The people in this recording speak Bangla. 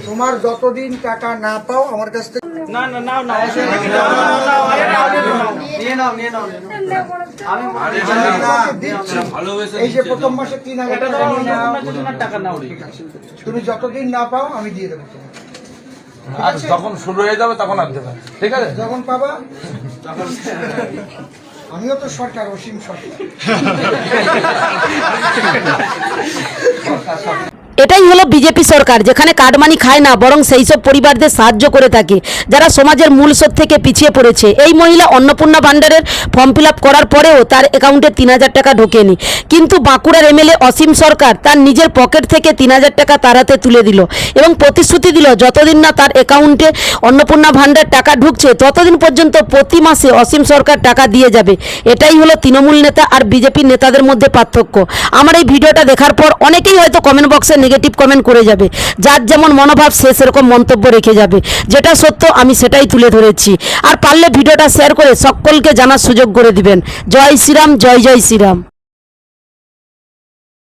তোমার যতদিন টাকা না পাও আমার কাছ থেকে না না নাও নাও নিয়ে নাও নিয়ে নাও এই যে প্রথম মাসে 3000 টাকা নাও তুমি যতদিন না পাও আমি দিয়ে দেবো তোমাকে। আর যখন শুরু হয়ে যাবে তখন আর দেবে, ঠিক আছে? যখন পাবা তখন আমিও তো সরকার, অসীম সরকার। এটাই হলো বিজেপি সরকার, যেখানে কাটমানি খায় না, বরং সেই সব পরিবারদের সাহায্য করে থাকে যারা সমাজের মূল স্রোত থেকে পিছিয়ে পড়েছে। এই মহিলা অন্নপূর্ণা ভান্ডারের ফর্ম ফিল আপ করার পরেও তার অ্যাকাউন্টে 3000 টাকা ঢোকেনি, কিন্তু বাঁকুড়ার এমএলএ অসীম সরকার তার নিজের পকেট থেকে 3000 টাকা তার হাতে তুলে দিল এবং প্রতিশ্রুতি দিল যতদিন না তার অ্যাকাউন্টে অন্নপূর্ণা ভান্ডার টাকা ঢুকছে ততদিন পর্যন্ত প্রতি মাসে অসীম সরকার টাকা দিয়ে যাবে। এটাই হলো তৃণমূল নেতা আর বিজেপির নেতাদের মধ্যে পার্থক্য। আমার এই ভিডিওটা দেখার পর অনেকেই হয়তো কমেন্ট বক্সে নেগেটিভ কমেন্ট করে যাবে, যার যেমন মনোভাব সে সেরকম মন্তব্য রেখে যাবে। যেটা সত্য আমি সেটাই তুলে ধরেছি। আর পারলে ভিডিওটা শেয়ার করে সকলকে জানার সুযোগ করে দিবেন। জয় শ্রীরাম, জয় জয় শ্রীরাম।